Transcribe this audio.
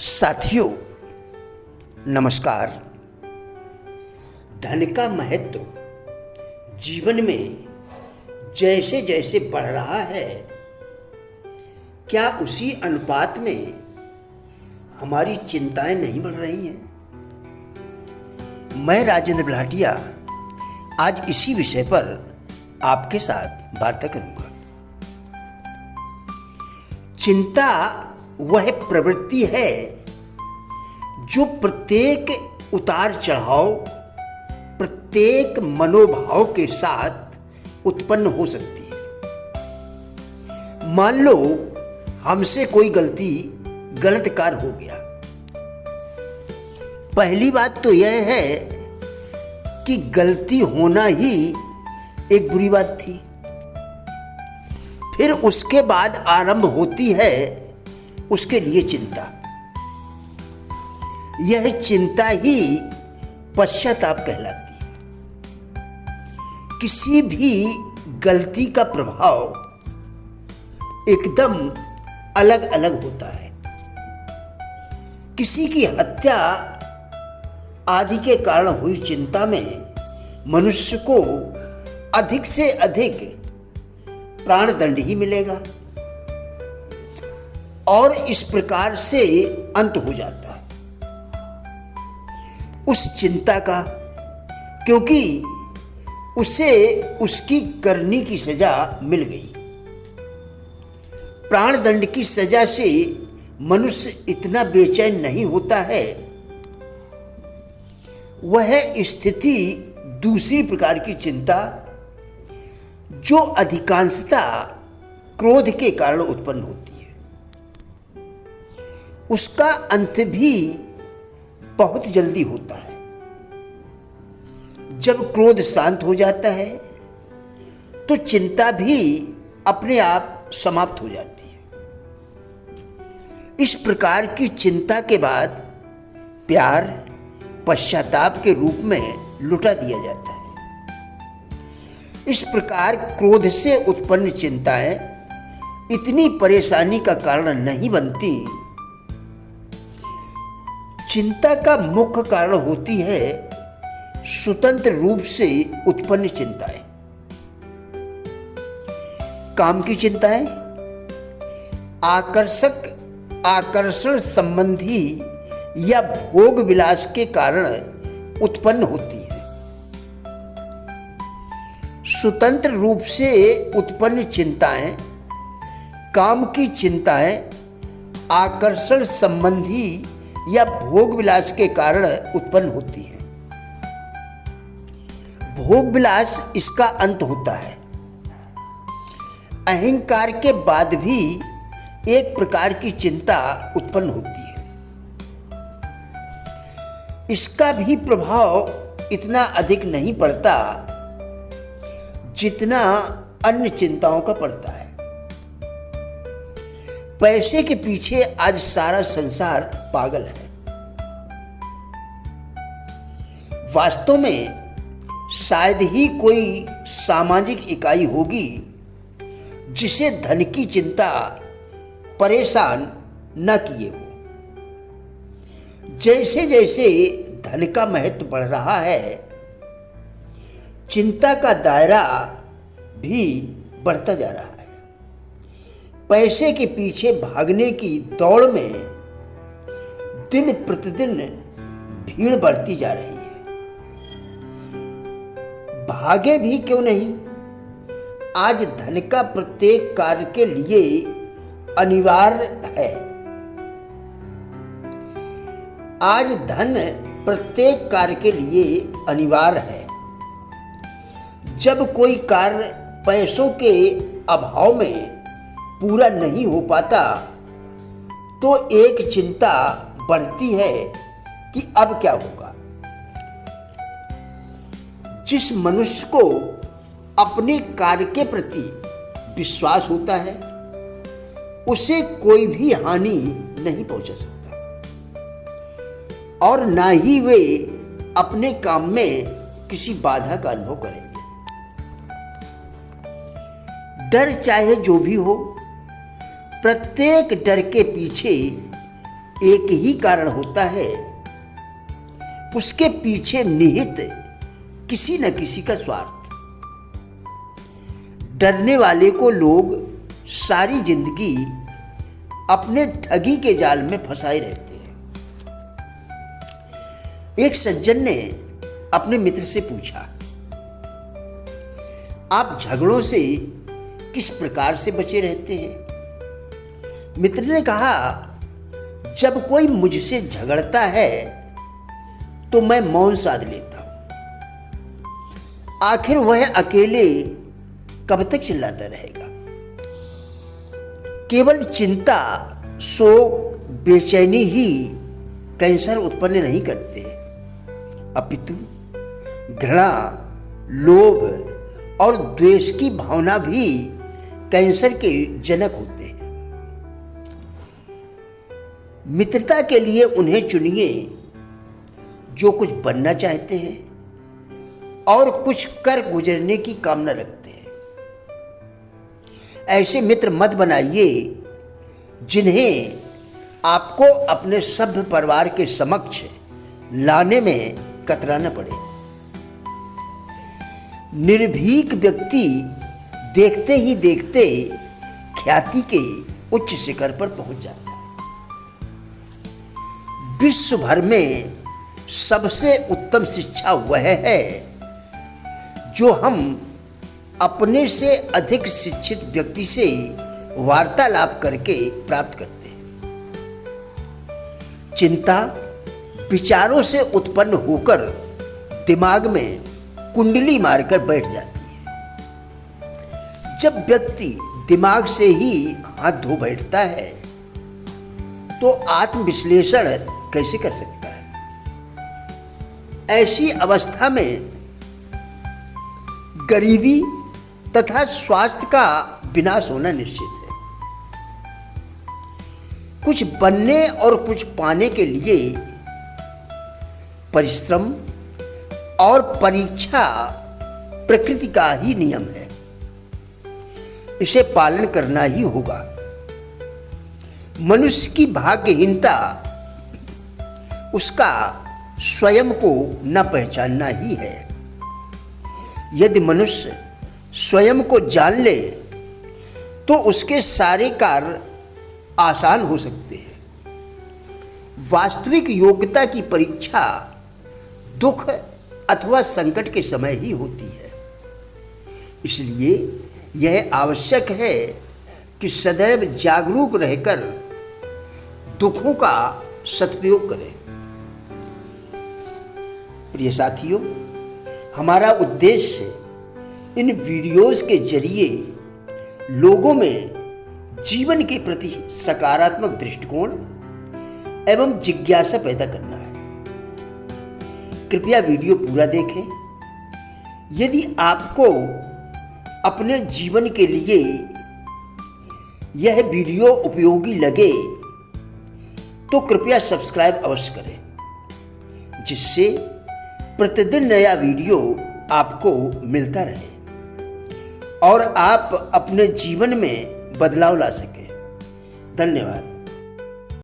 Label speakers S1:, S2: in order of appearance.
S1: साथियों नमस्कार। धन का महत्व जीवन में जैसे जैसे बढ़ रहा है, क्या उसी अनुपात में हमारी चिंताएं नहीं बढ़ रही हैं? मैं राजेंद्र बलाटिया आज इसी विषय पर आपके साथ वार्ता करूंगा। चिंता वह प्रवृत्ति है जो प्रत्येक उतार चढ़ाव, प्रत्येक मनोभाव के साथ उत्पन्न हो सकती है। मान लो हमसे कोई गलत कार्य हो गया। पहली बात तो यह है कि गलती होना ही एक बुरी बात थी। फिर उसके बाद आरंभ होती है उसके लिए चिंता। यह चिंता ही पश्चाताप कहलाती है। किसी भी गलती का प्रभाव एकदम अलग अलग होता है। किसी की हत्या आदि के कारण हुई चिंता में मनुष्य को अधिक से अधिक प्राणदंड ही मिलेगा और इस प्रकार से अंत हो जाता है उस चिंता का, क्योंकि उसे उसकी करनी की सजा मिल गई। प्राणदंड की सजा से मनुष्य इतना बेचैन नहीं होता है। वह स्थिति दूसरी प्रकार की चिंता जो अधिकांशतः क्रोध के कारण उत्पन्न होती है, उसका अंत भी बहुत जल्दी होता है। जब क्रोध शांत हो जाता है तो चिंता भी अपने आप समाप्त हो जाती है। इस प्रकार की चिंता के बाद प्यार पश्चाताप के रूप में लुटा दिया जाता है। इस प्रकार क्रोध से उत्पन्न चिंताएं इतनी परेशानी का कारण नहीं बनती। चिंता का मुख्य कारण होती है स्वतंत्र रूप से उत्पन्न चिंताएं। काम की चिंताएं आकर्षण संबंधी या भोग विलास के कारण उत्पन्न होती है। स्वतंत्र रूप से उत्पन्न चिंताएं, काम की चिंताएं आकर्षण संबंधी या भोग विलास के कारण उत्पन्न होती है। भोग विलास इसका अंत होता है। अहंकार के बाद भी एक प्रकार की चिंता उत्पन्न होती है। इसका भी प्रभाव इतना अधिक नहीं पड़ता जितना अन्य चिंताओं का पड़ता है। पैसे के पीछे आज सारा संसार पागल है। वास्तव में शायद ही कोई सामाजिक इकाई होगी जिसे धन की चिंता परेशान न किए हो। जैसे जैसे धन का महत्व बढ़ रहा है, चिंता का दायरा भी बढ़ता जा रहा है। पैसे के पीछे भागने की दौड़ में दिन प्रतिदिन भीड़ बढ़ती जा रही है। भागे भी क्यों नहीं, आज धन का प्रत्येक कार्य के लिए अनिवार्य है। आज धन प्रत्येक कार्य के लिए अनिवार्य है। जब कोई कार्य पैसों के अभाव में पूरा नहीं हो पाता तो एक चिंता बढ़ती है कि अब क्या होगा। जिस मनुष्य को अपने कार्य के प्रति विश्वास होता है, उसे कोई भी हानि नहीं पहुंचा सकता और ना ही वे अपने काम में किसी बाधा का अनुभव करेंगे। डर चाहे जो भी हो, प्रत्येक डर के पीछे एक ही कारण होता है, उसके पीछे निहित किसी न किसी का स्वार्थ। डरने वाले को लोग सारी जिंदगी अपने ठगी के जाल में फंसाए रहते हैं। एक सज्जन ने अपने मित्र से पूछा, आप झगड़ों से किस प्रकार से बचे रहते हैं? मित्र ने कहा, जब कोई मुझसे झगड़ता है तो मैं मौन साध लेता हूं। आखिर वह अकेले कब तक चिल्लाता रहेगा? केवल चिंता, शोक, बेचैनी ही कैंसर उत्पन्न नहीं करते, अपितु घृणा, लोभ और द्वेष की भावना भी कैंसर के जनक होते हैं। मित्रता के लिए उन्हें चुनिए जो कुछ बनना चाहते हैं और कुछ कर गुजरने की कामना रखते हैं। ऐसे मित्र मत बनाइए जिन्हें आपको अपने सभ्य परिवार के समक्ष लाने में कतराना पड़े। निर्भीक व्यक्ति देखते ही देखते ख्याति के उच्च शिखर पर पहुंच जाता है। विश्व भर में सबसे उत्तम शिक्षा वह है जो हम अपने से अधिक शिक्षित व्यक्ति से वार्तालाप करके प्राप्त करते हैं। चिंता विचारों से उत्पन्न होकर दिमाग में कुंडली मारकर बैठ जाती है। जब व्यक्ति दिमाग से ही हाथ धो बैठता है तो आत्मविश्लेषण कैसे कर सकता है? ऐसी अवस्था में गरीबी तथा स्वास्थ्य का विनाश होना निश्चित है। कुछ बनने और कुछ पाने के लिए परिश्रम और परीक्षा प्रकृति का ही नियम है, इसे पालन करना ही होगा। मनुष्य की भाग्यहीनता उसका स्वयं को न पहचानना ही है। यदि मनुष्य स्वयं को जान ले तो उसके सारे कार्य आसान हो सकते हैं। वास्तविक योग्यता की परीक्षा दुख अथवा संकट के समय ही होती है। इसलिए यह आवश्यक है कि सदैव जागरूक रहकर दुखों का सदुपयोग करें। प्रिय साथियों, हमारा उद्देश्य इन वीडियोस के जरिए लोगों में जीवन के प्रति सकारात्मक दृष्टिकोण एवं जिज्ञासा पैदा करना है। कृपया वीडियो पूरा देखें। यदि आपको अपने जीवन के लिए यह वीडियो उपयोगी लगे तो कृपया सब्सक्राइब अवश्य करें, जिससे प्रतिदिन नया वीडियो आपको मिलता रहे और आप अपने जीवन में बदलाव ला सकें। धन्यवाद।